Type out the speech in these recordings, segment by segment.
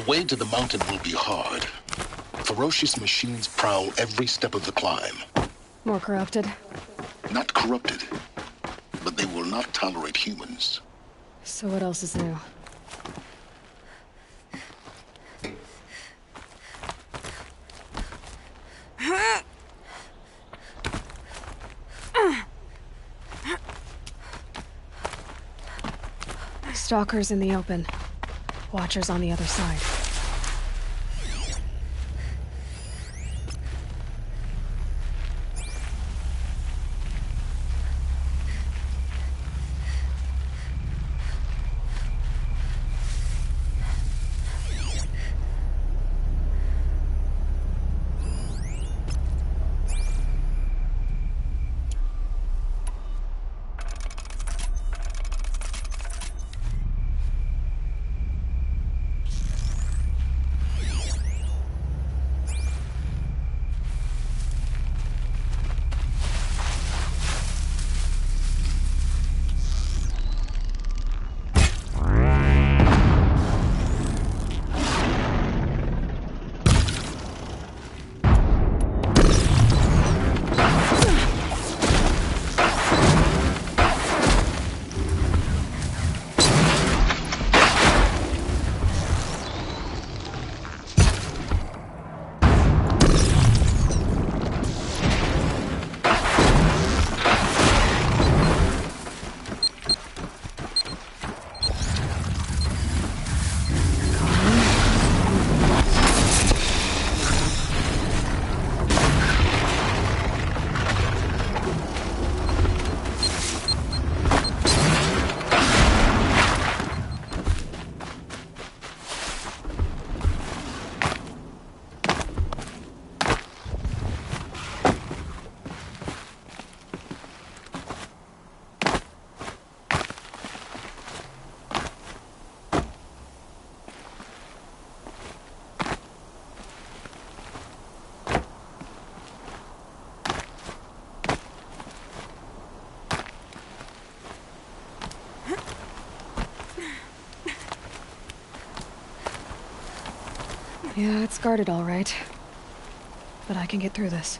way to the mountain will be hard. Ferocious machines prowl every step of the climb. More corrupted? Not corrupted, but they will not tolerate humans. So what else is new? Stalkers in the open. Watchers on the other side. Yeah, it's guarded all right. But I can get through this.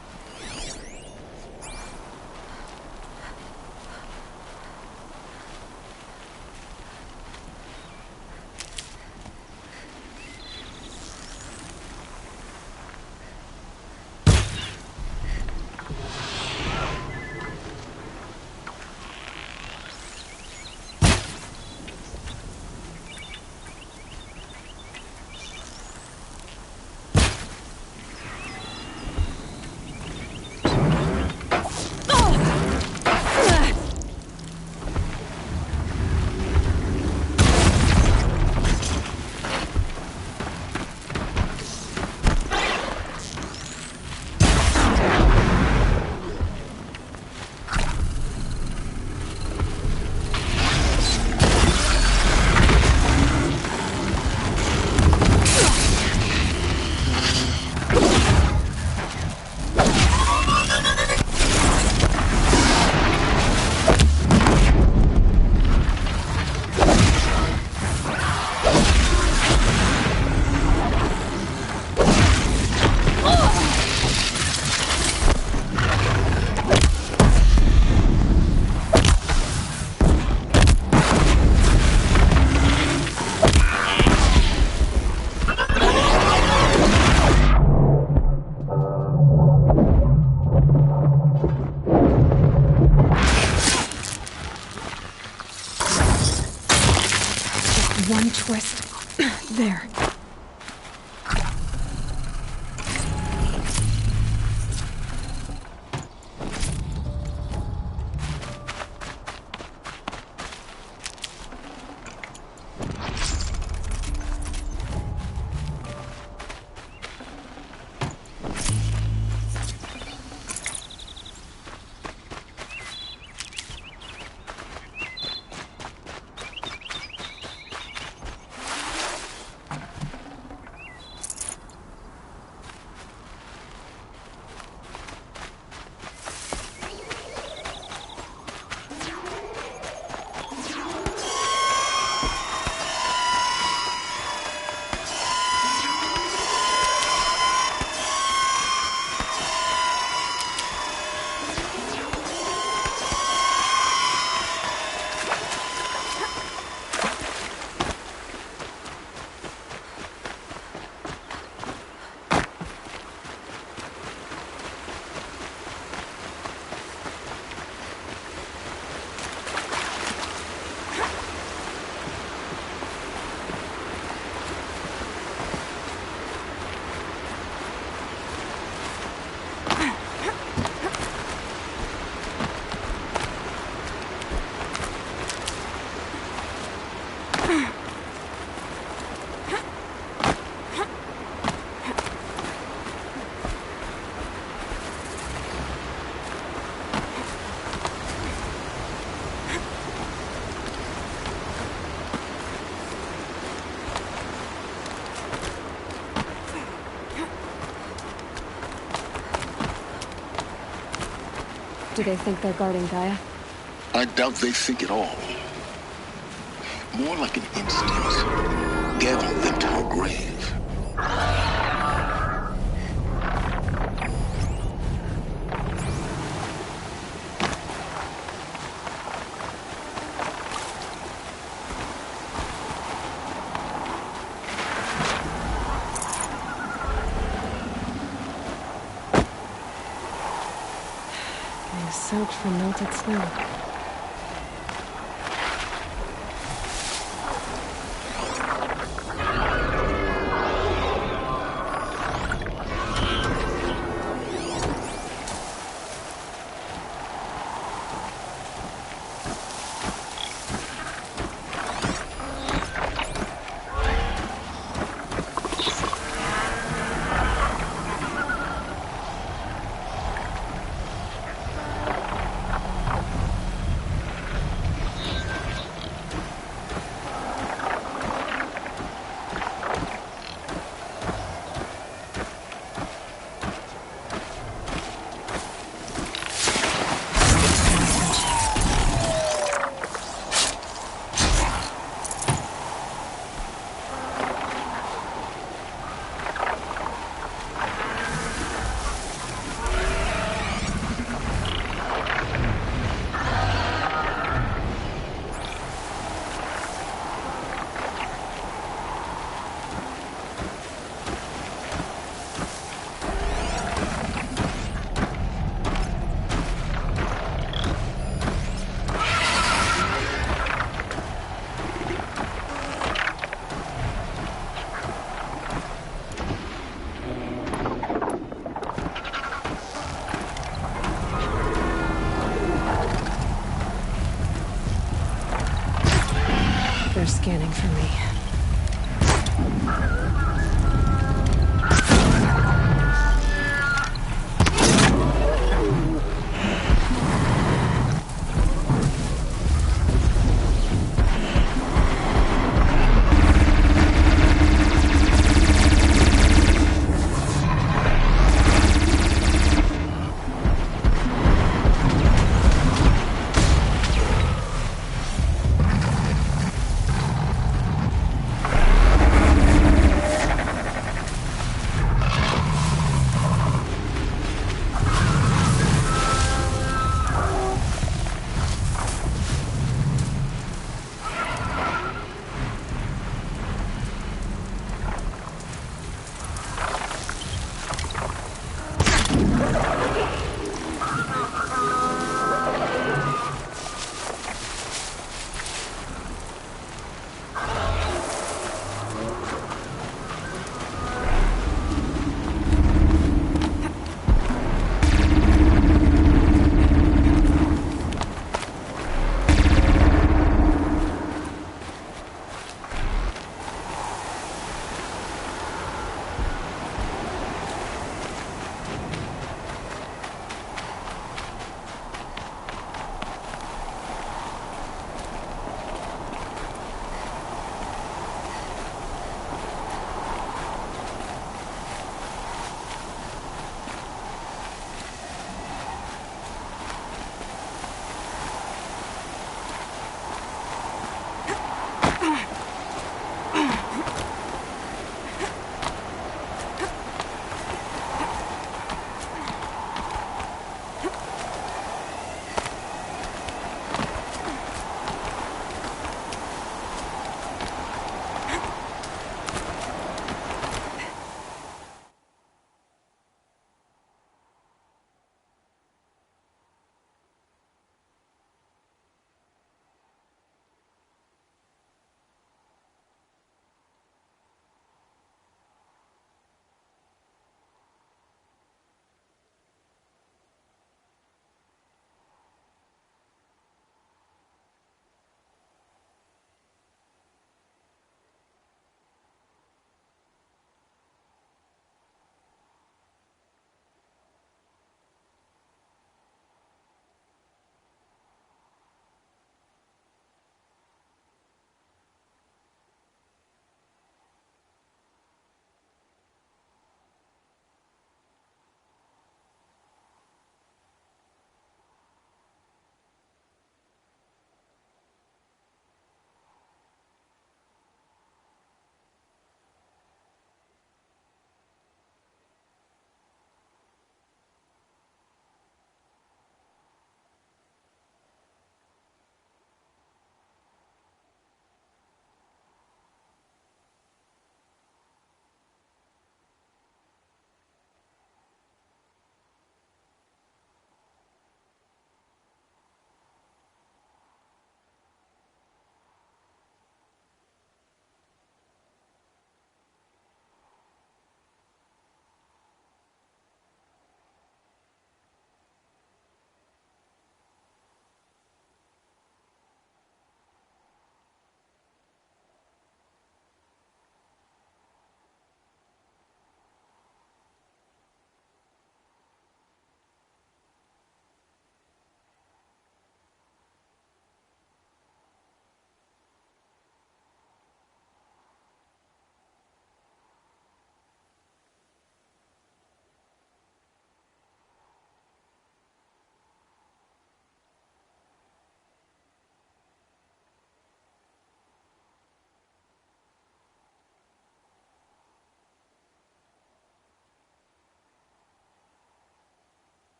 Do they think they're guarding Gaia? I doubt they think at all. More like an instinct, gathering them to her grave. Getting soaked from melted snow. They're scanning for me.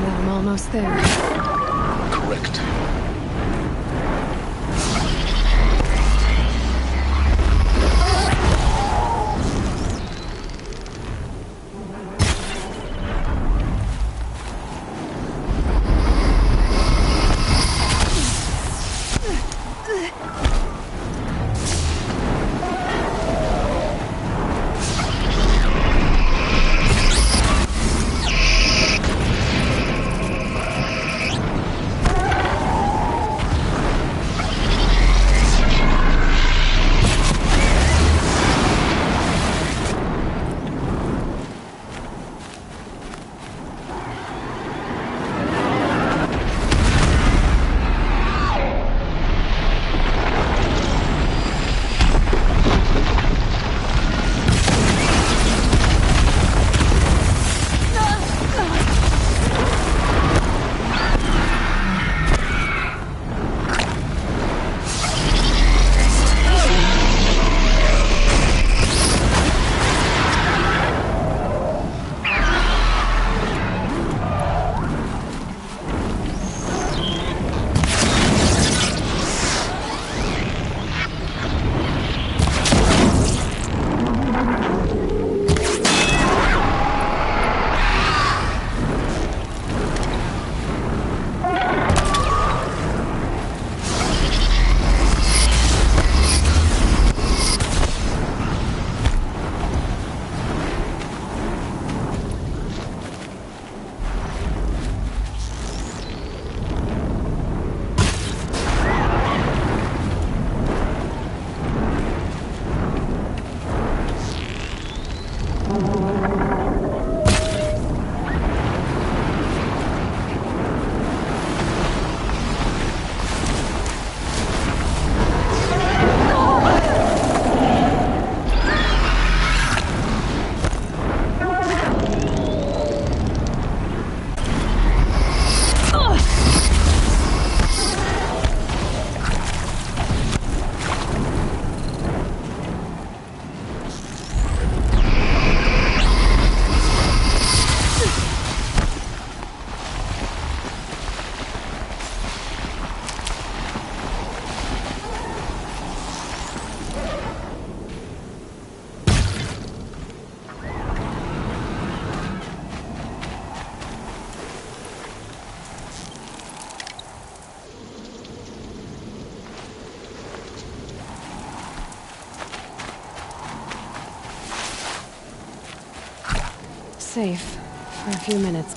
I'm almost there. Correct. Safe for a few minutes.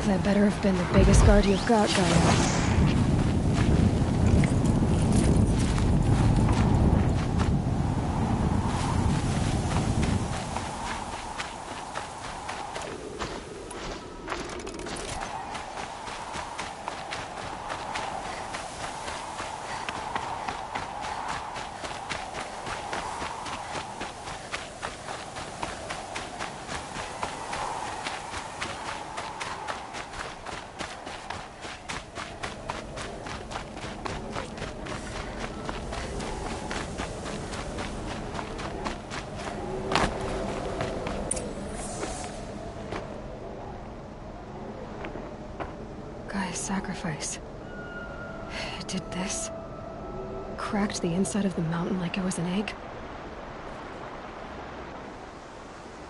That better have been the biggest guard you've got, Gaia. Gaia's sacrifice. It did this. Cracked the inside of the mountain like it was an egg.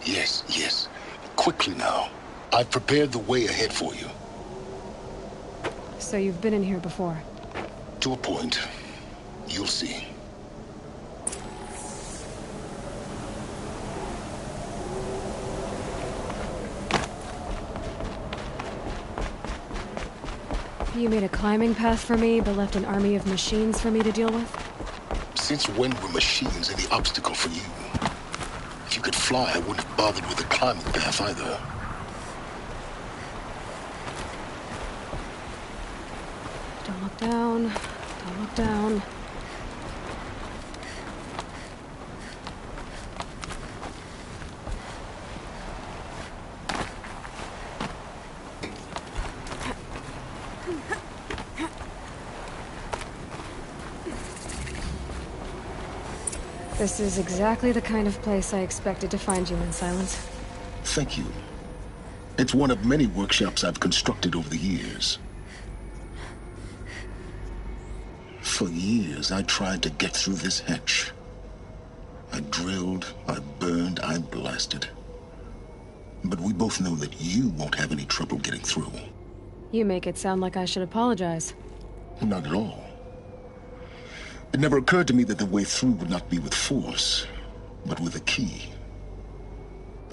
Yes, yes. Quickly now. I've prepared the way ahead for you. So you've been in here before? To a point. You'll see. You made a climbing path for me, but left an army of machines for me to deal with? Since when were machines any obstacle for you? If you could fly, I wouldn't have bothered with the climbing path either. Don't look down. Don't look down. This is exactly the kind of place I expected to find you in, Silence. Thank you. It's one of many workshops I've constructed over the years. For years, I tried to get through this hatch. I drilled, I burned, I blasted. But we both know that you won't have any trouble getting through. You make it sound like I should apologize. Not at all. It never occurred to me that the way through would not be with force, but with a key.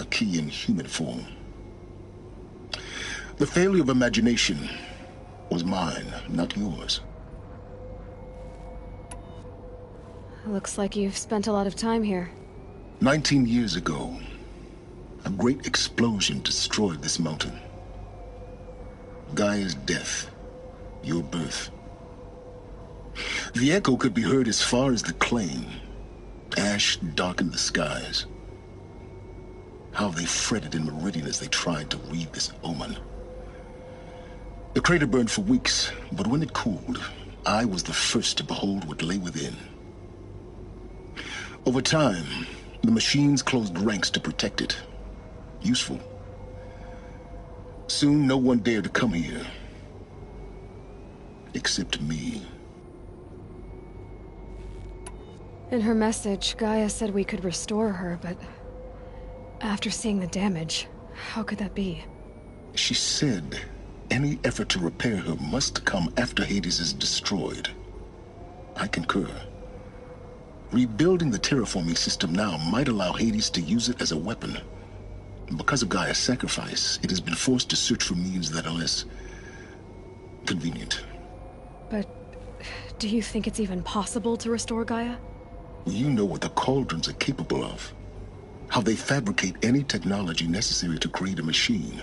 A key in human form. The failure of imagination was mine, not yours. Looks like you've spent a lot of time here. 19 years ago, a great explosion destroyed this mountain. Gaia's death, your birth. The echo could be heard as far as the Claim. Ash darkened the skies. How they fretted in Meridian as they tried to read this omen. The crater burned for weeks, but when it cooled, I was the first to behold what lay within. Over time, the machines closed ranks to protect it. Useful. Soon, no one dared to come here. Except me. In her message, Gaia said we could restore her, but after seeing the damage, how could that be? She said any effort to repair her must come after Hades is destroyed. I concur. Rebuilding the terraforming system now might allow Hades to use it as a weapon. Because of Gaia's sacrifice, it has been forced to search for means that are less convenient. But do you think it's even possible to restore Gaia? You know what the Cauldrons are capable of. How they fabricate any technology necessary to create a machine.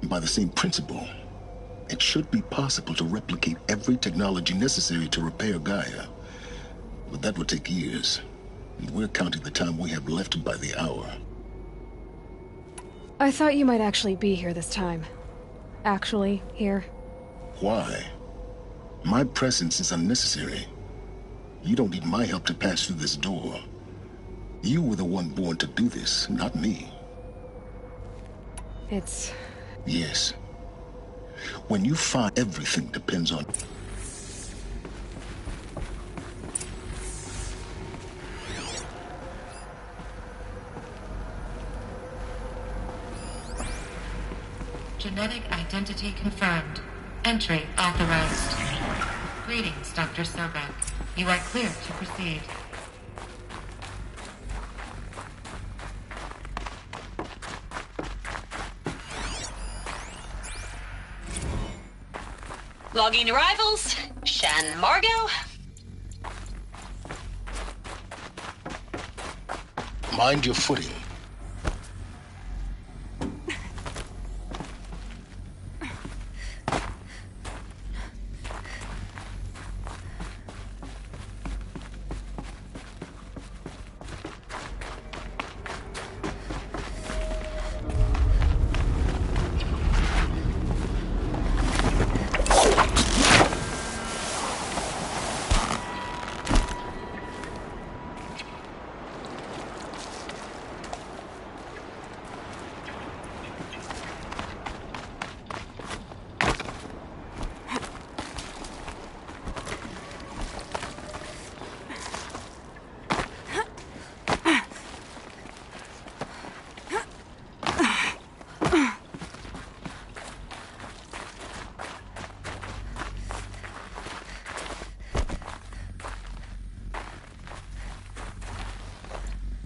By the same principle, it should be possible to replicate every technology necessary to repair Gaia. But that would take years. And we're counting the time we have left by the hour. I thought you might actually be here this time. Actually, here. Why? My presence is unnecessary. You don't need my help to pass through this door. You were the one born to do this, not me. It's... Yes. When you find everything depends on... Genetic identity confirmed. Entry authorized. Greetings, Dr. Sobek. You are clear to proceed. Logging arrivals. Shan Margot. Mind your footing.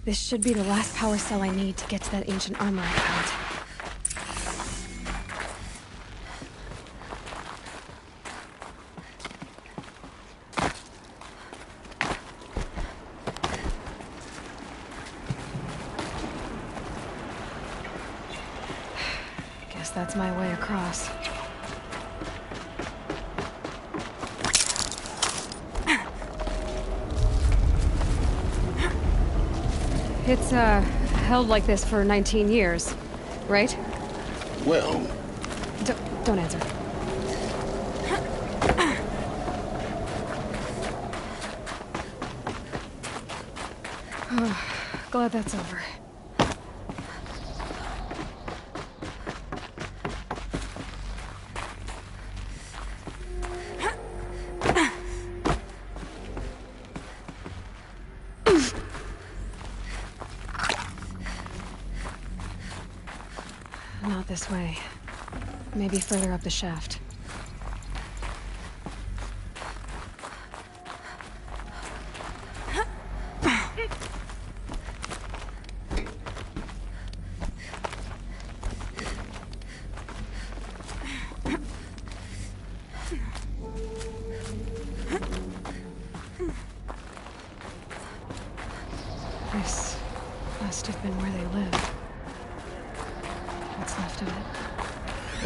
This should be the last power cell I need to get to that ancient armor I found. that's my way across. It's, held like this for 19 years, right? Well, Don't answer. Glad that's over. Not this way. Maybe further up the shaft. This must have been where they lived. What's left of it.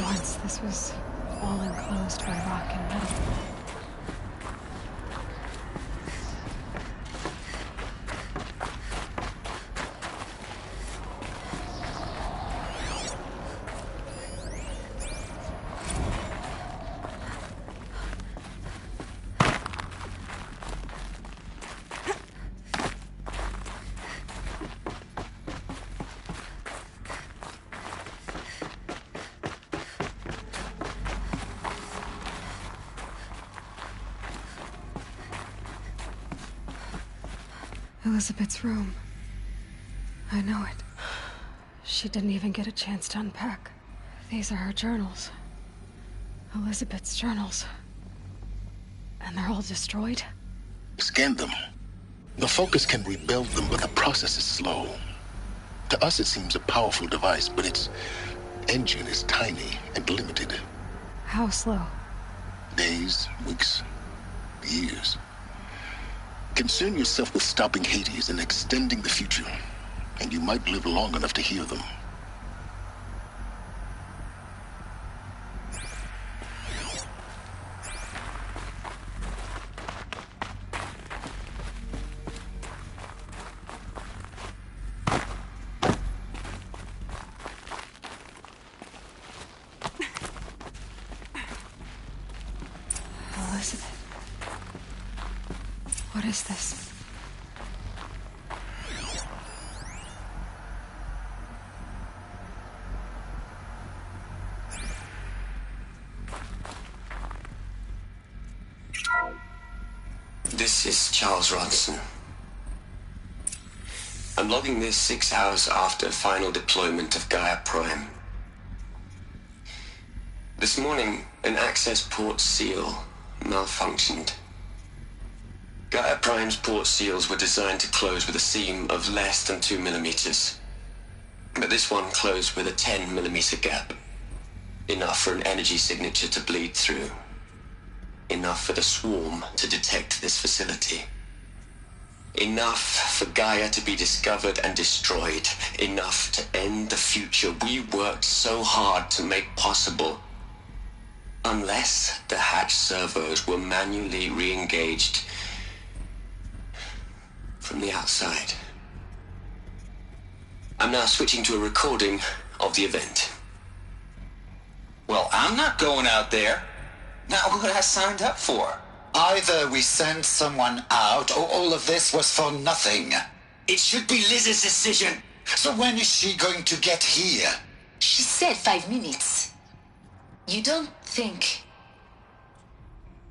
Once this was all enclosed by rock and metal. Elizabeth's room. I know it. She didn't even get a chance to unpack. These are her journals. Elizabeth's journals. And they're all destroyed? scan them. The Focus can rebuild them, but the process is slow. To us, it seems a powerful device, but its engine is tiny and limited. How slow? Days, weeks, years. Concern yourself with stopping Hades and extending the future, and you might live long enough to hear them. Elizabeth. What is this? This is Charles Ronson. I'm logging this 6 hours after final deployment of Gaia Prime. This morning, an access port seal malfunctioned. Gaia Prime's port seals were designed to close with a seam of less than 2 millimeters. But this one closed with a 10 millimeter gap. Enough for an energy signature to bleed through. Enough for the swarm to detect this facility. Enough for Gaia to be discovered and destroyed. Enough to end the future we worked so hard to make possible. Unless the hatch servos were manually re-engaged from the outside. I'm now switching to a recording of the event. Well, I'm not going out there. Not what I signed up for. Either we send someone out, or all of this was for nothing. It should be Liz's decision. So when is she going to get here? She said 5 minutes. You don't think...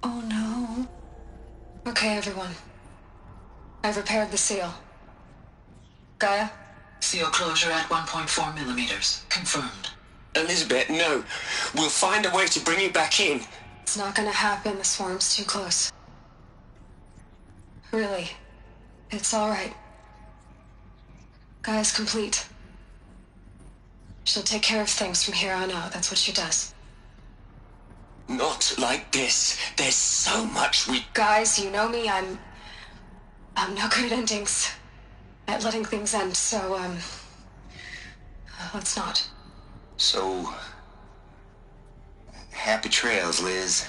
Oh no. Okay, everyone. I've repaired the seal. Gaia? Seal closure at 1.4 millimeters. Confirmed. Elizabeth, no. We'll find a way to bring you back in. It's not gonna happen. The swarm's too close. Really. It's alright. Gaia's complete. She'll take care of things from here on out. That's what she does. Not like this. There's so much we... Guys, you know me. I'm no good at endings. At letting things end, so, let's not. So, happy trails, Liz.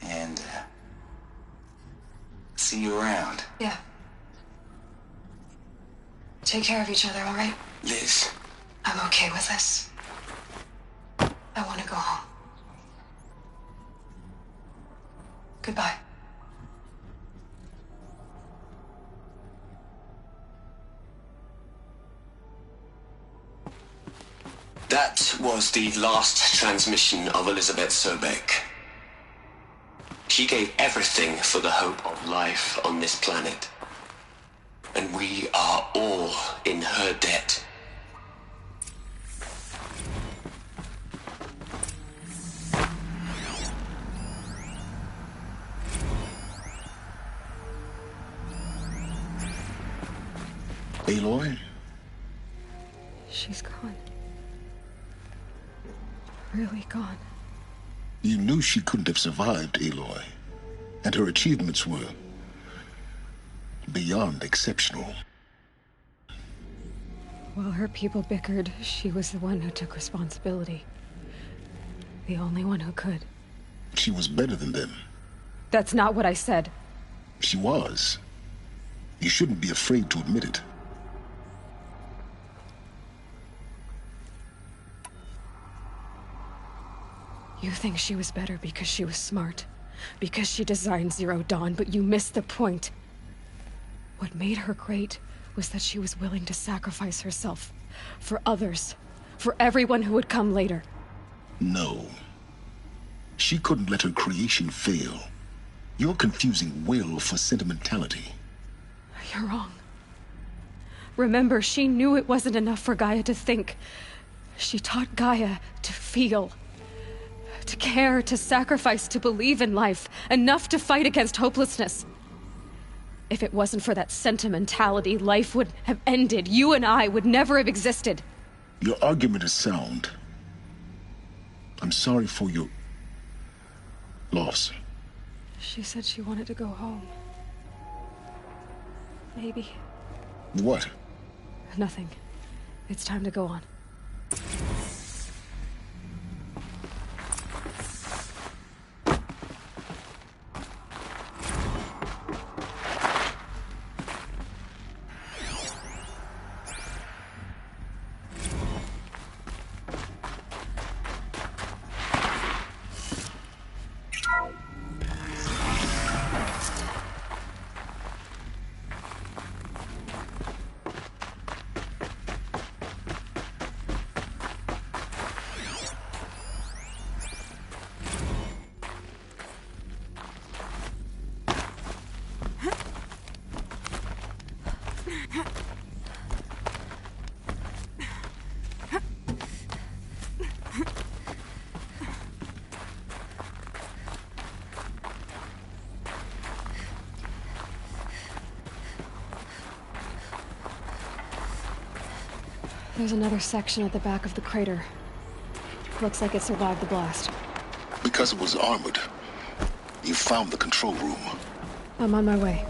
And, see you around. Yeah. Take care of each other, all right? Liz. I'm okay with this. I want to go home. Goodbye. That was the last transmission of Elizabeth Sobek. She gave everything for the hope of life on this planet. And we are all in her debt. Aloy? She's gone. Really gone. You knew she couldn't have survived, Aloy. And her achievements were beyond exceptional. While her people bickered, she was the one who took responsibility. The only one who could. She was better than them. That's not what I said. She was. You shouldn't be afraid to admit it. You think she was better because she was smart, because she designed Zero Dawn, but you missed the point. What made her great was that she was willing to sacrifice herself for others, for everyone who would come later. No. She couldn't let her creation fail. You're confusing will for sentimentality. You're wrong. Remember, she knew it wasn't enough for Gaia to think. She taught Gaia to feel. To care, to sacrifice, to believe in life, enough to fight against hopelessness. If it wasn't for that sentimentality, life would have ended. You and I would never have existed. Your argument is sound. I'm sorry for your loss. She said she wanted to go home. Maybe. What? Nothing. It's time to go on. There's another section at the back of the crater. Looks like it survived the blast. Because it was armored. You found the control room. I'm on my way.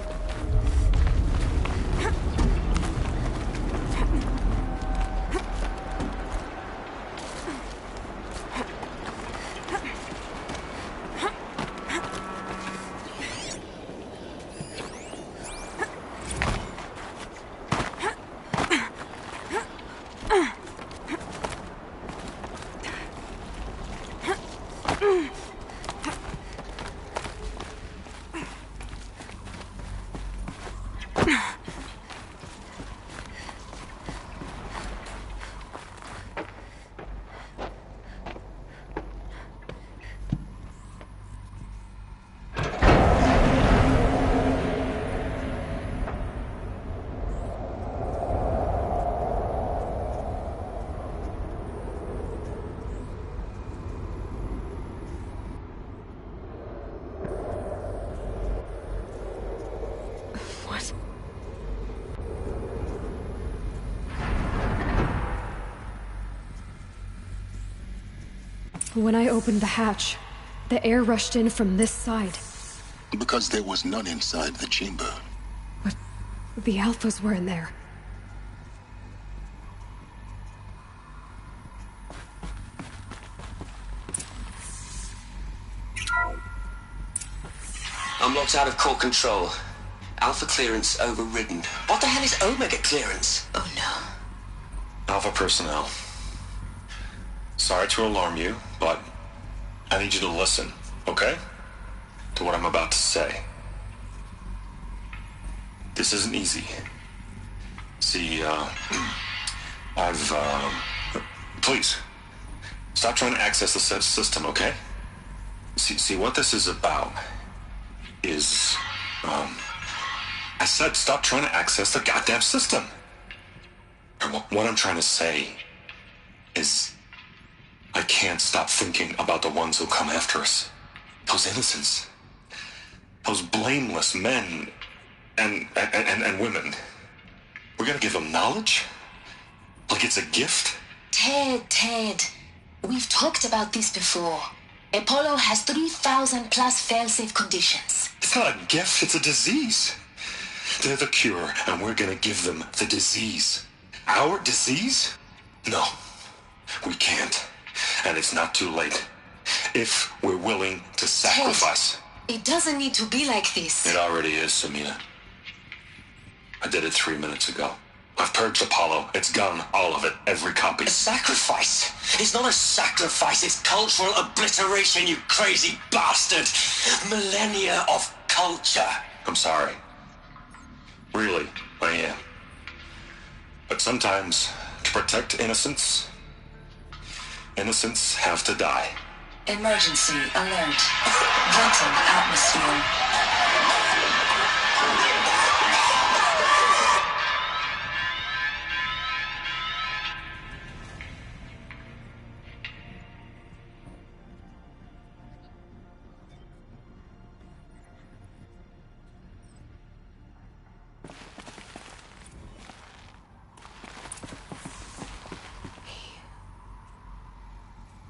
When I opened the hatch, the air rushed in from this side. Because there was none inside the chamber. But the Alphas were in there. Transport's out of core control. Alpha clearance overridden. What the hell is Omega clearance? Oh no. Alpha personnel. Sorry to alarm you, but I need you to listen, okay? To what I'm about to say. This isn't easy. See, please, stop trying to access the system, okay? See, what this is about is, I said stop trying to access the goddamn system. What I'm trying to say is I can't stop thinking about the ones who come after us. Those innocents. Those blameless men and women. We're gonna give them knowledge? Like it's a gift? Ted. We've talked about this before. Apollo has 3,000 plus fail-safe conditions. It's not a gift, it's a disease. They're the cure, and we're gonna give them the disease. Our disease? No, we can't. And it's not too late. If we're willing to sacrifice. Ted, it doesn't need to be like this. It already is, Samina. I did it 3 minutes ago. I've purged Apollo. It's gone, all of it, every copy. A sacrifice? It's not a sacrifice, it's cultural obliteration, you crazy bastard! Millennia of culture! I'm sorry. Really, I am. But sometimes, to protect innocence have to die. Emergency alert. Venting atmosphere.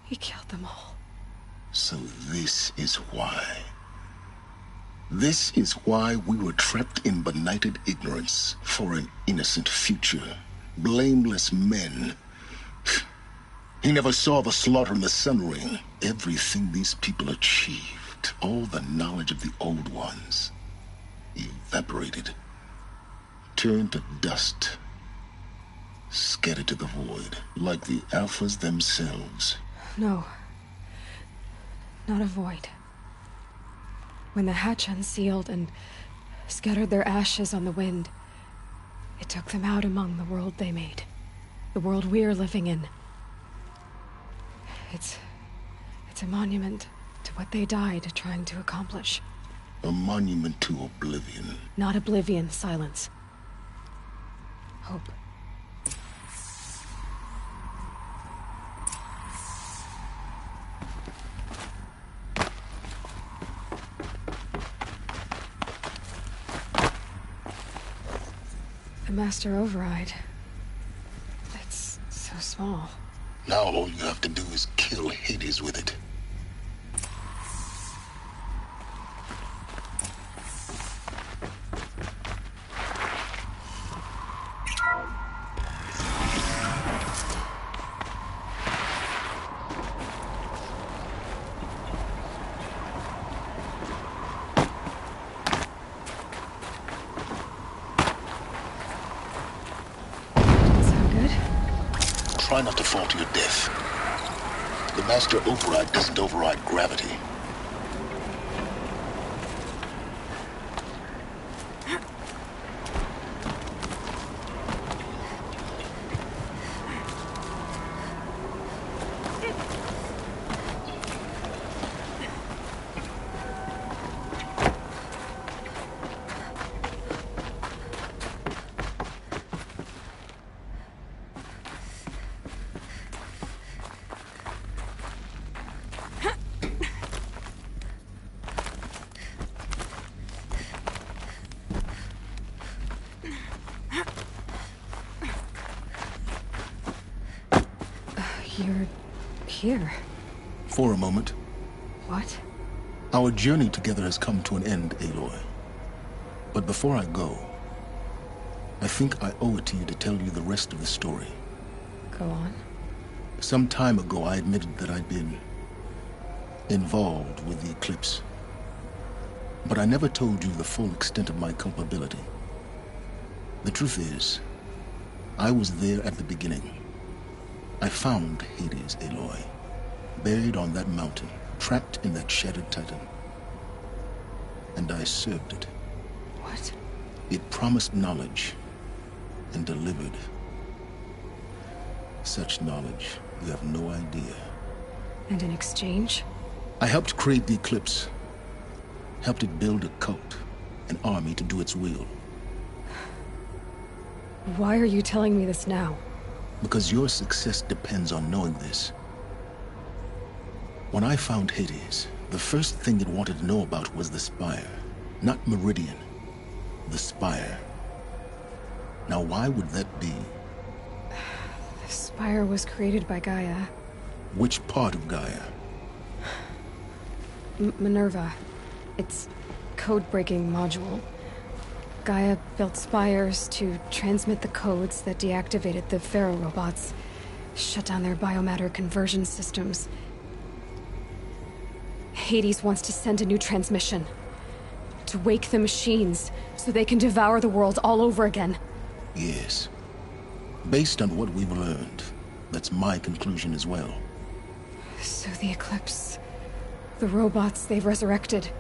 He killed them all. So this is why. This is why we were trapped in benighted ignorance for an innocent future. Blameless men. He never saw the slaughter in the Sun Ring. Everything these people achieved, all the knowledge of the old ones, evaporated, turned to dust, scattered to the void, like the Alphas themselves. No. Not a void. When the hatch unsealed and scattered their ashes on the wind, it took them out among the world they made. The world we're living in. It's a monument to what they died trying to accomplish. A monument to oblivion. Not oblivion, silence. Hope. The Master Override. It's so small. Now all you have to do is kill Hades with it. Try not to fall to your death. The Master Override doesn't override gravity. You're here. For a moment. What? Our journey together has come to an end, Aloy. But before I go, I think I owe it to you to tell you the rest of the story. Go on. Some time ago, I admitted that I'd been involved with the Eclipse. But I never told you the full extent of my culpability. The truth is, I was there at the beginning. I found Hades, Aloy, buried on that mountain, trapped in that shattered titan. And I served it. What? It promised knowledge and delivered. Such knowledge, you have no idea. And in exchange? I helped create the Eclipse. Helped it build a cult, an army to do its will. Why are you telling me this now? Because your success depends on knowing this. When I found Hades, the first thing it wanted to know about was the Spire. Not Meridian. The Spire. Now why would that be? The Spire was created by Gaia. Which part of Gaia? Minerva. Its code-breaking module. Gaia built spires to transmit the codes that deactivated the Pharaoh robots, shut down their biomatter conversion systems. Hades wants to send a new transmission. To wake the machines, so they can devour the world all over again. Yes. Based on what we've learned, that's my conclusion as well. So the Eclipse... the robots they've resurrected...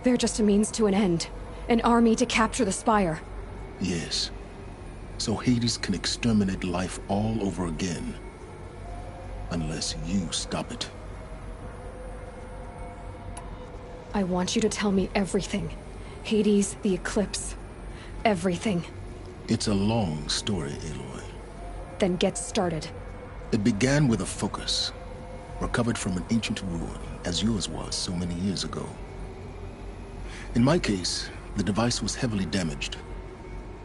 they're just a means to an end. An army to capture the Spire. Yes. So Hades can exterminate life all over again. Unless you stop it. I want you to tell me everything. Hades, the Eclipse. Everything. It's a long story, Aloy. Then get started. It began with a focus. Recovered from an ancient ruin, as yours was so many years ago. In my case, the device was heavily damaged.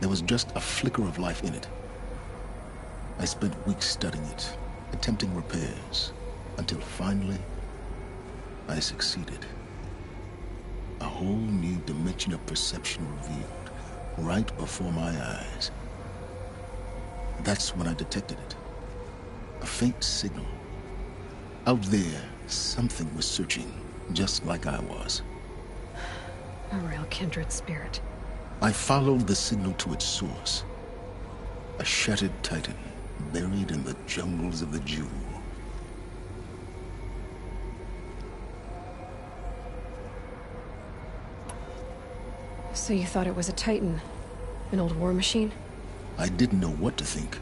There was just a flicker of life in it. I spent weeks studying it, attempting repairs, until finally, I succeeded. A whole new dimension of perception revealed, right before my eyes. That's when I detected it. A faint signal. Out there, something was searching, just like I was. A real kindred spirit. I followed the signal to its source. A shattered titan, buried in the jungles of the Jewel. So you thought it was a titan? An old war machine? I didn't know what to think.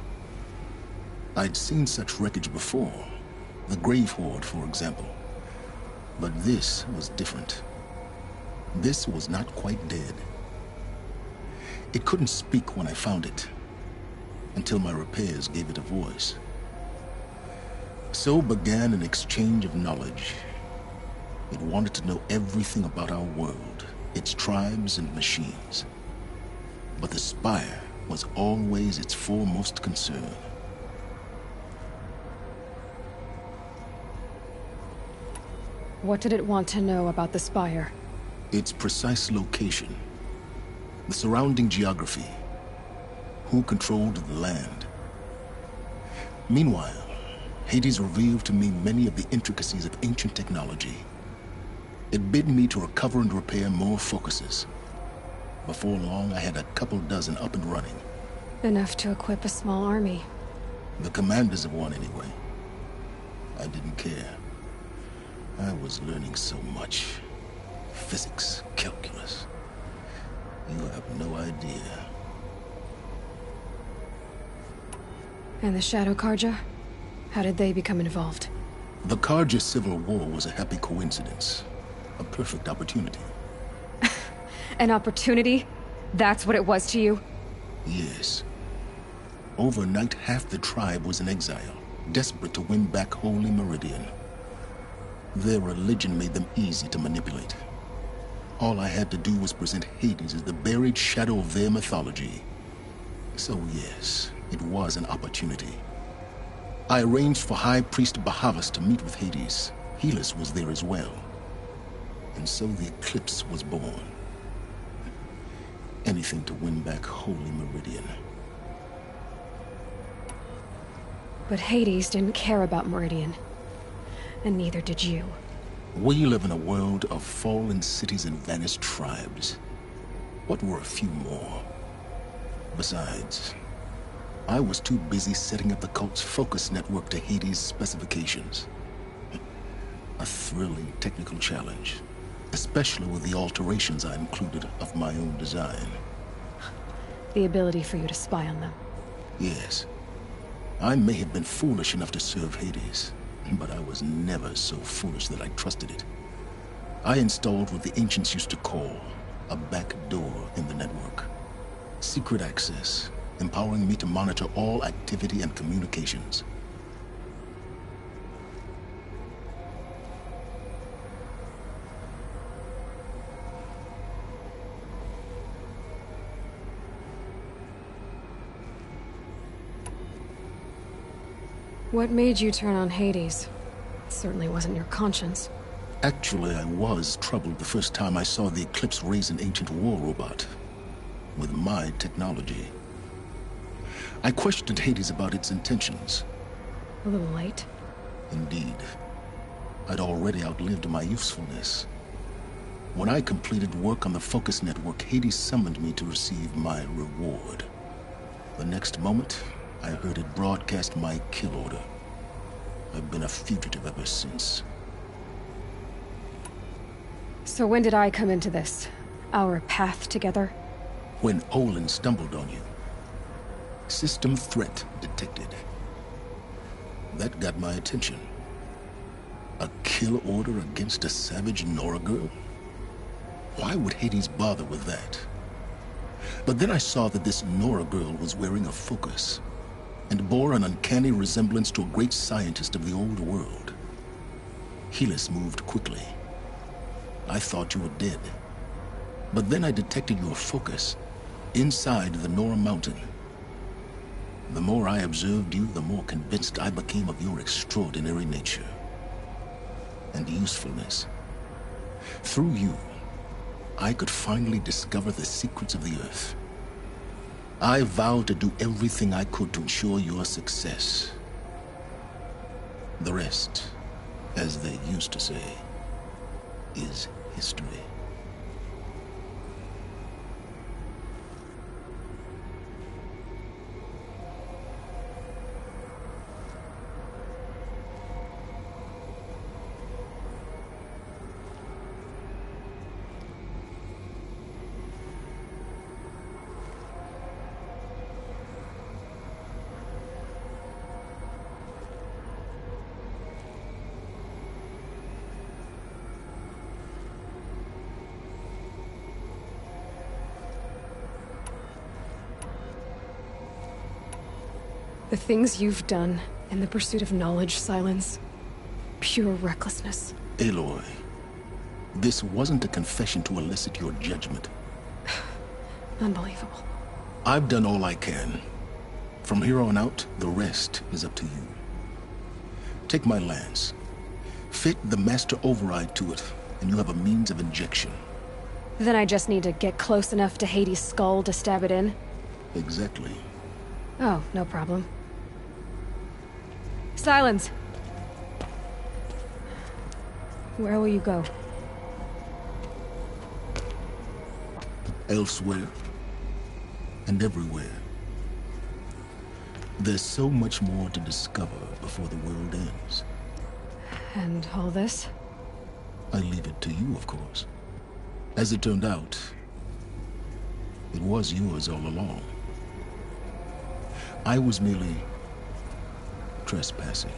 I'd seen such wreckage before. The Grave Horde, for example. But this was different. This was not quite dead. It couldn't speak when I found it, until my repairs gave it a voice. So began an exchange of knowledge. It wanted to know everything about our world, its tribes and machines. But the Spire was always its foremost concern. What did it want to know about the Spire? Its precise location, the surrounding geography, who controlled the land. Meanwhile, Hades revealed to me many of the intricacies of ancient technology. It bid me to recover and repair more focuses. Before long, I had a couple dozen up and running. Enough to equip a small army. The commanders of one, anyway. I didn't care. I was learning so much. Physics, calculus. You have no idea. And the Shadow Carja? How did they become involved? The Carja Civil War was a happy coincidence. A perfect opportunity. An opportunity? That's what it was to you? Yes. Overnight, half the tribe was in exile, desperate to win back Holy Meridian. Their religion made them easy to manipulate. All I had to do was present Hades as the buried shadow of their mythology. So yes, it was an opportunity. I arranged for High Priest Bahavas to meet with Hades. Helis was there as well. And so the Eclipse was born. Anything to win back Holy Meridian. But Hades didn't care about Meridian. And neither did you. We live in a world of fallen cities and vanished tribes. What were a few more? Besides, I was too busy setting up the cult's focus network to Hades' specifications. A thrilling technical challenge, especially with the alterations I included of my own design. The ability for you to spy on them. Yes. I may have been foolish enough to serve Hades, but I was never so foolish that I trusted it. I installed what the ancients used to call a back door in the network. Secret access, empowering me to monitor all activity and communications. What made you turn on Hades? It certainly wasn't your conscience. Actually, I was troubled the first time I saw the Eclipse raise an ancient war robot. With my technology. I questioned Hades about its intentions. A little late. Indeed. I'd already outlived my usefulness. When I completed work on the Focus Network, Hades summoned me to receive my reward. The next moment, I heard it broadcast my kill order. I've been a fugitive ever since. So when did I come into this? Our path together? When Olin stumbled on you. System threat detected. That got my attention. A kill order against a savage Nora girl? Why would Hades bother with that? But then I saw that this Nora girl was wearing a focus, and bore an uncanny resemblance to a great scientist of the old world. Helis moved quickly. I thought you were dead. But then I detected your focus inside the Nora Mountain. The more I observed you, the more convinced I became of your extraordinary nature and usefulness. Through you, I could finally discover the secrets of the Earth. I vowed to do everything I could to ensure your success. The rest, as they used to say, is history. The things you've done in the pursuit of knowledge, Silence. Pure recklessness. Aloy, this wasn't a confession to elicit your judgment. Unbelievable. I've done all I can. From here on out, the rest is up to you. Take my lance. Fit the master override to it, and you have a means of injection. Then I just need to get close enough to Hades' skull to stab it in? Exactly. Oh, no problem. Silence! Where will you go? Elsewhere. And everywhere. There's so much more to discover before the world ends. And all this? I leave it to you, of course. As it turned out, it was yours all along. I was merely trespassing.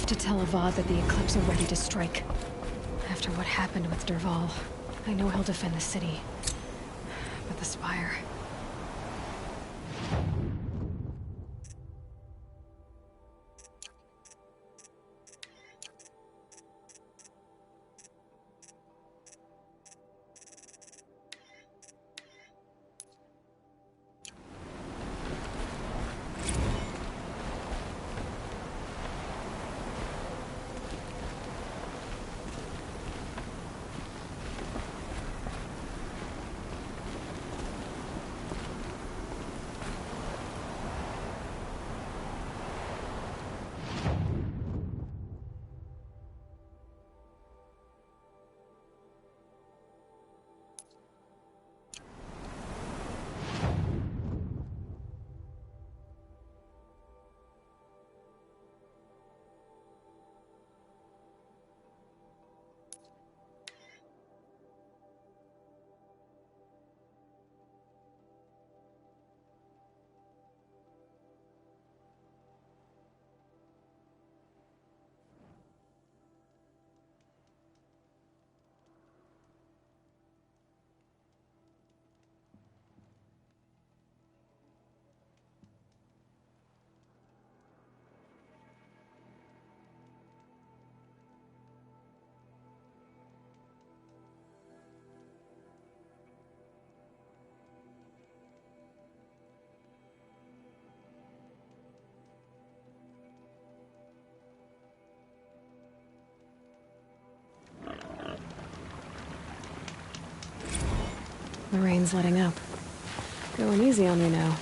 to tell Avad that the Eclipse are ready to strike. After what happened with Dervahl, I know he'll defend the city. But the Spire... The rain's letting up. Going easy on me now.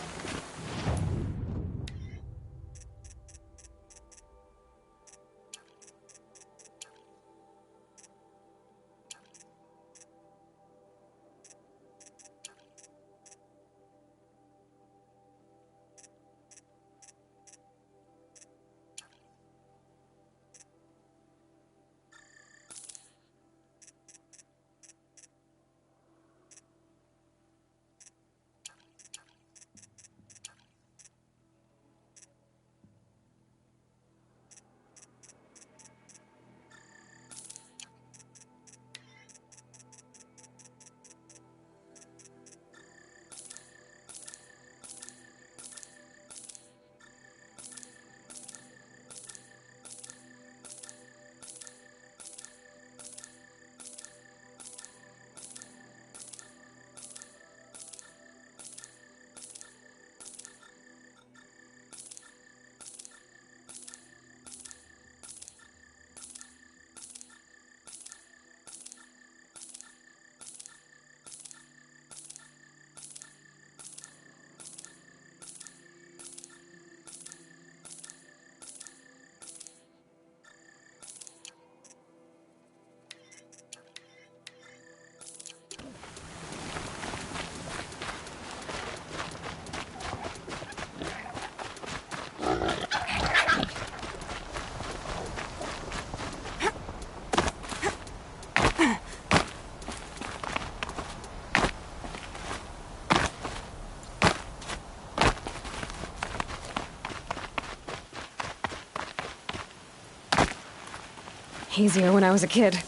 Easier when I was a kid.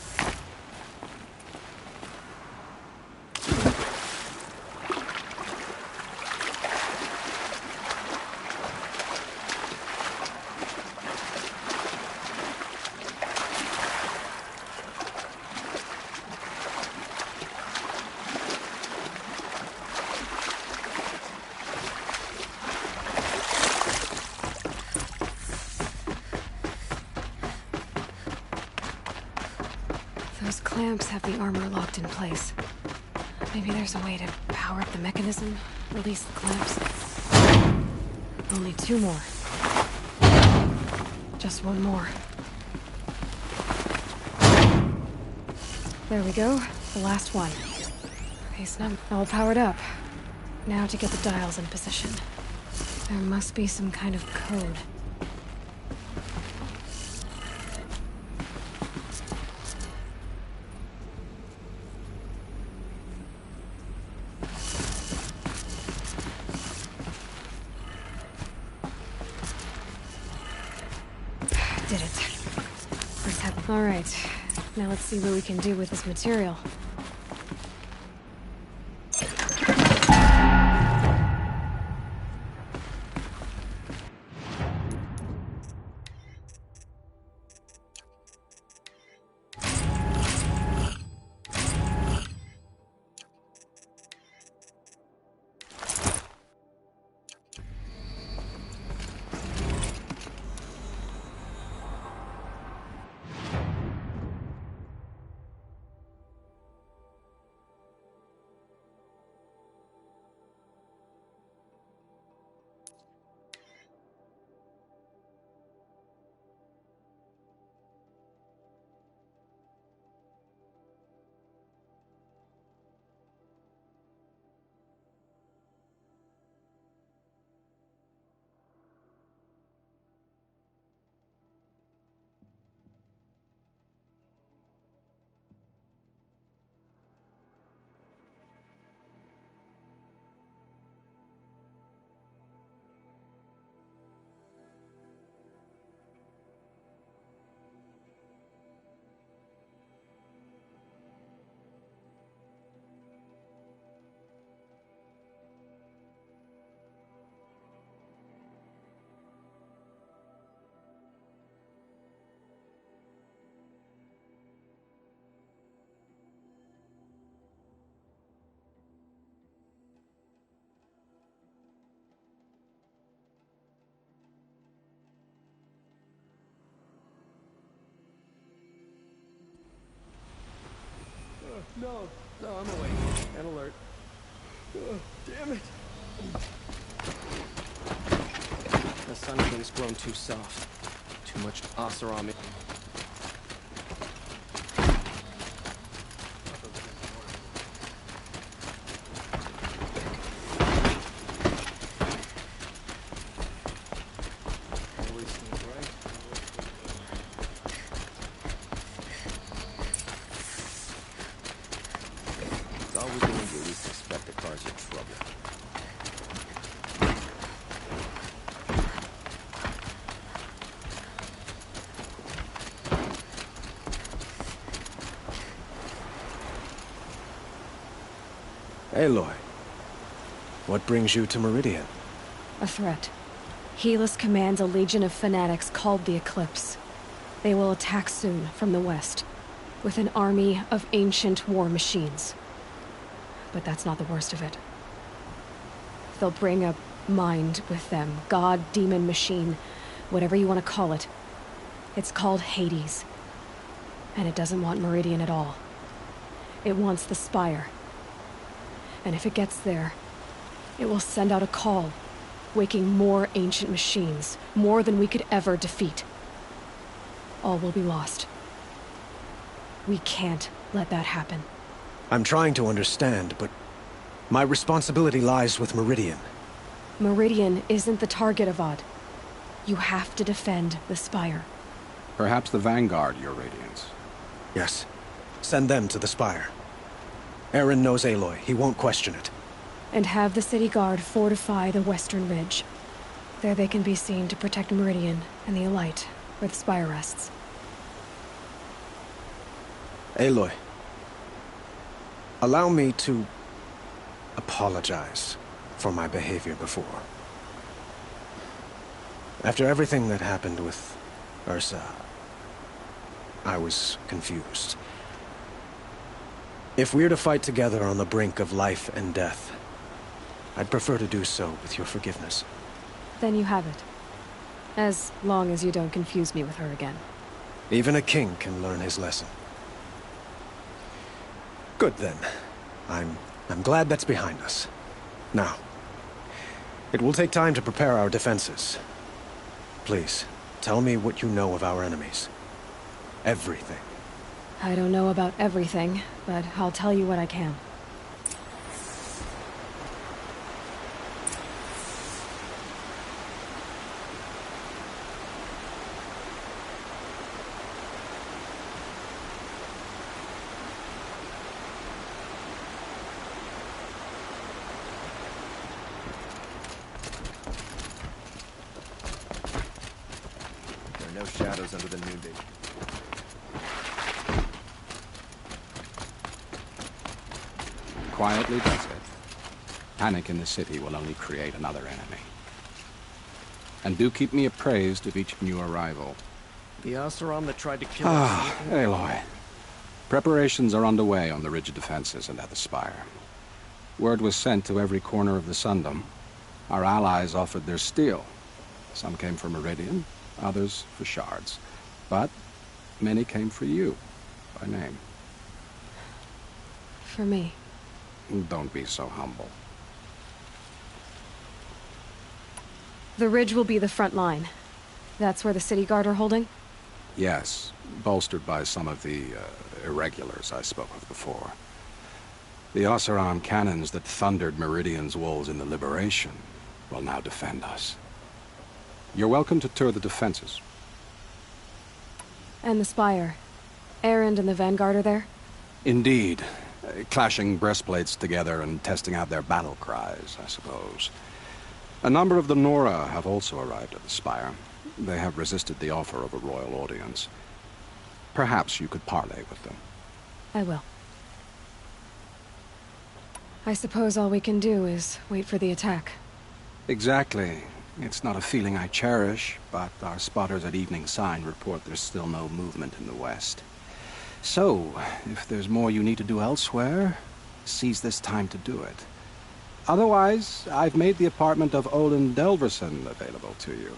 Those clamps have the armor locked in place. Maybe there's a way to power up the mechanism, release the clamps. Only 2 more. Just 1 more. There we go, the last one. Base number all powered up. Now to get the dials in position. There must be some kind of code. Did it. Alright, now let's see what we can do with this material. No, I'm awake and alert. Damn it! The Sun-King's grown too soft. Too much Oseram. Aloy, what brings you to Meridian? A threat. Helis commands a legion of fanatics called the Eclipse. They will attack soon from the west, with an army of ancient war machines. But that's not the worst of it. They'll bring a mind with them, god, demon, machine, whatever you want to call it. It's called Hades. And it doesn't want Meridian at all. It wants the Spire. And if it gets there, it will send out a call, waking more ancient machines, more than we could ever defeat. All will be lost. We can't let that happen. I'm trying to understand, but my responsibility lies with Meridian. Meridian isn't the target, Avad. You have to defend the Spire. Perhaps the Vanguard, Your Radiance. Yes. Send them to the Spire. Eren knows Aloy. He won't question it. And have the City Guard fortify the Western Ridge. There they can be seen to protect Meridian and the Elite, where the Spire rests. Aloy, allow me to apologize for my behavior before. After everything that happened with Ursa, I was confused. If we're to fight together on the brink of life and death, I'd prefer to do so with your forgiveness. Then you have it. As long as you don't confuse me with her again. Even a king can learn his lesson. Good then. I'm glad that's behind us. Now, it will take time to prepare our defenses. Please, tell me what you know of our enemies. Everything. I don't know about everything, but I'll tell you what I can. There are no shadows under the noonday. quietly does it, panic in the city will only create another enemy. And do keep me appraised of each new arrival. The Oseram that tried to kill us. Aloy. Preparations are underway on the ridge defenses and at the spire. Word was sent to every corner of the Sundom. Our allies offered their steel. Some came for Meridian, others for shards. But many came for you, by name. For me. Don't be so humble. The ridge will be the front line. That's where the city guard are holding? Yes, bolstered by some of the irregulars I spoke of before. The Oseram cannons that thundered Meridian's walls in the Liberation will now defend us. You're welcome to tour the defenses. And the spire. Erend and the Vanguard are there? Indeed. Clashing breastplates together and testing out their battle cries, I suppose. A number of the Nora have also arrived at the spire. They have resisted the offer of a royal audience. Perhaps you could parley with them. I will. I suppose all we can do is wait for the attack. Exactly. It's not a feeling I cherish, but our spotters at Evening Sign report there's still no movement in the west. So, if there's more you need to do elsewhere, seize this time to do it. Otherwise, I've made the apartment of Olin Delverson available to you.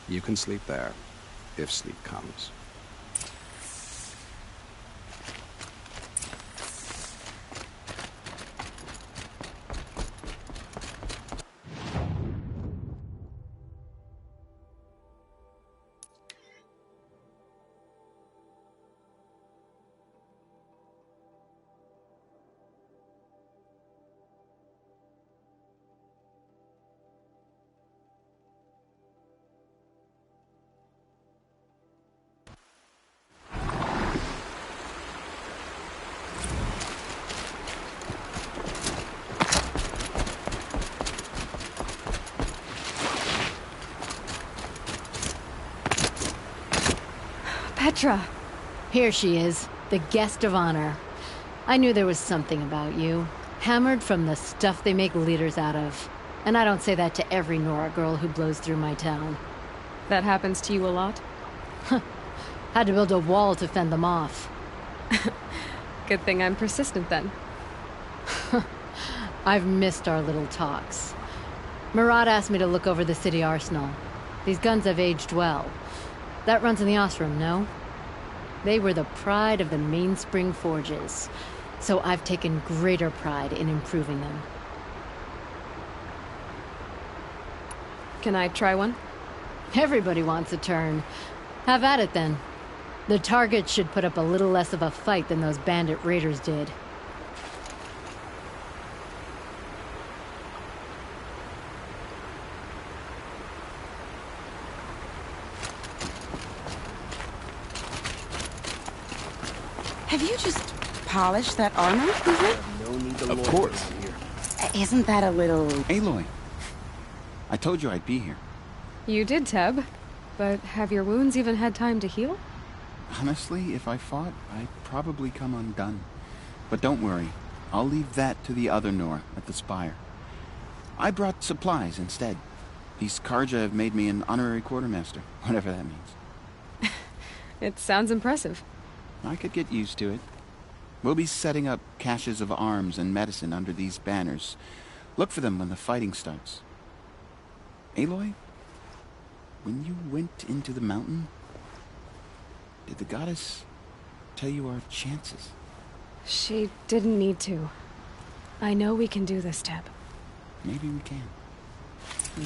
You can sleep there, if sleep comes. Petra! Here she is, the guest of honor. I knew there was something about you. Hammered from the stuff they make leaders out of. And I don't say that to every Nora girl who blows through my town. That happens to you a lot? Had to build a wall to fend them off. Good thing I'm persistent then. I've missed our little talks. Murad asked me to look over the city arsenal. These guns have aged well. That runs in the Oseram, no? They were the pride of the Mainspring Forges, so I've taken greater pride in improving them. Can I try one? Everybody wants a turn. Have at it then. The target should put up a little less of a fight than those bandit raiders did. Have you just polished that armor, Cleveland? Of course. Isn't that a little... Aloy, I told you I'd be here. You did, Teb. But have your wounds even had time to heal? Honestly, if I fought, I'd probably come undone. But don't worry. I'll leave that to the other Nora at the spire. I brought supplies instead. These Karja have made me an honorary quartermaster, whatever that means. It sounds impressive. I could get used to it. We'll be setting up caches of arms and medicine under these banners. Look for them when the fighting starts. Aloy, when you went into the mountain, did the goddess tell you our chances? She didn't need to. I know we can do this, Teb. Maybe we can.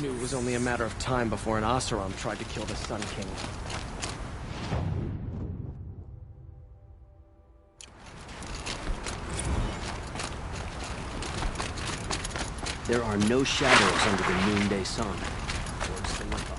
Knew it was only a matter of time before an Oseram tried to kill the Sun King. There are no shadows under the noonday sun. Towards the left.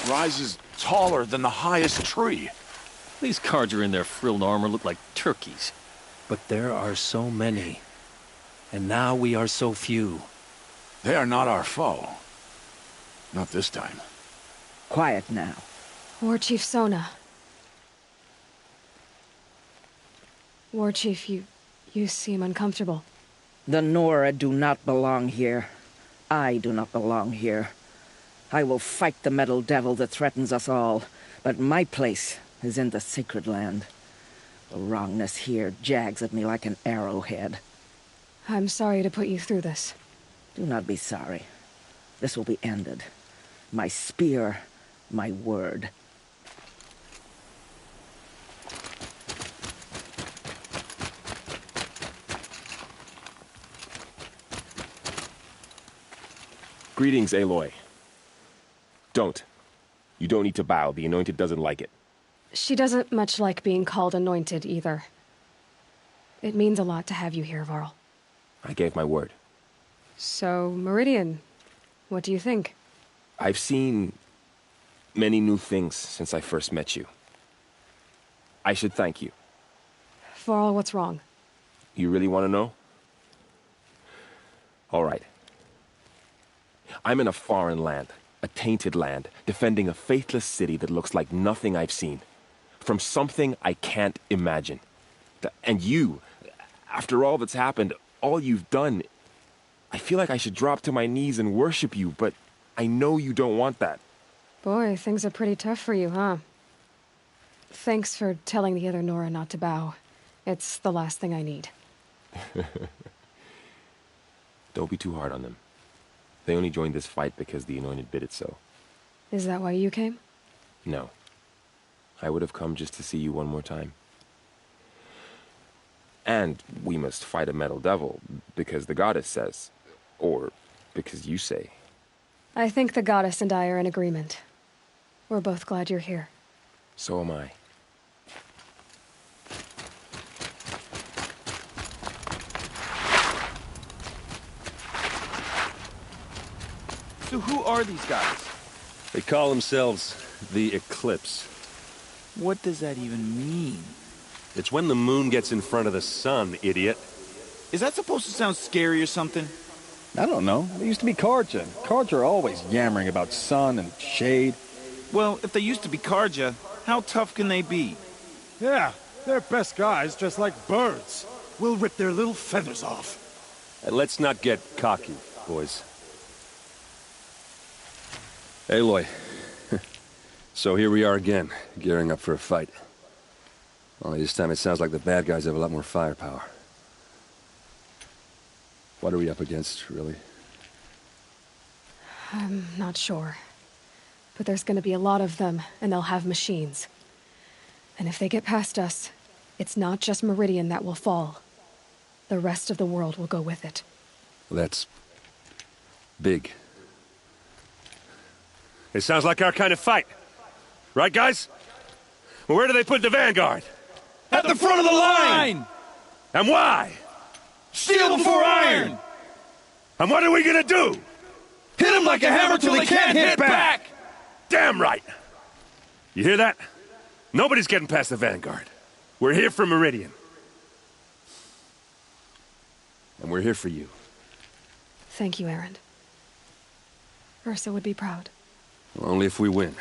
rises taller than the highest tree. These Carja in their frilled armor look like turkeys. But there are so many. And now we are so few. They are not our foe. Not this time. Quiet now. War Chief Sona. War Chief, you seem uncomfortable. The Nora do not belong here. I do not belong here. I will fight the metal devil that threatens us all, but my place is in the sacred land. The wrongness here jags at me like an arrowhead. I'm sorry to put you through this. Do not be sorry. This will be ended. My spear, my word. Greetings, Aloy. Don't. You don't need to bow. The Anointed doesn't like it. She doesn't much like being called Anointed, either. It means a lot to have you here, Varl. I gave my word. So, Meridian, what do you think? I've seen many new things since I first met you. I should thank you. Varl, what's wrong? You really want to know? All right. I'm in a foreign land, a tainted land, defending a faithless city that looks like nothing I've seen. From something I can't imagine. And you, after all that's happened, all you've done, I feel like I should drop to my knees and worship you, but I know you don't want that. Boy, things are pretty tough for you, huh? Thanks for telling the other Nora not to bow. It's the last thing I need. Don't be too hard on them. They only joined this fight because the Anointed bid it so. Is that why you came? No. I would have come just to see you one more time. And we must fight a metal devil, because the goddess says. Or because you say. I think the goddess and I are in agreement. We're both glad you're here. So am I. So who are these guys? They call themselves the Eclipse. What does that even mean? It's when the moon gets in front of the sun, idiot. Is that supposed to sound scary or something? I don't know. They used to be Carja. Carja are always yammering about sun and shade. Well, if they used to be Carja, how tough can they be? Yeah, they're best guys dressed like birds. We'll rip their little feathers off. And let's not get cocky, boys. Aloy. So here we are again, gearing up for a fight. Only this time it sounds like the bad guys have a lot more firepower. What are we up against, really? I'm not sure. But there's gonna be a lot of them, and they'll have machines. And if they get past us, it's not just Meridian that will fall. The rest of the world will go with it. That's big. It sounds like our kind of fight. Right, guys? Well, where do they put the Vanguard? At the front of the line! And why? Steel before iron! And what are we gonna do? Hit them like a hammer till they can't hit back! Damn right! You hear that? Nobody's getting past the Vanguard. We're here for Meridian. And we're here for you. Thank you, Erend. Ursa would be proud. Well, only if we win.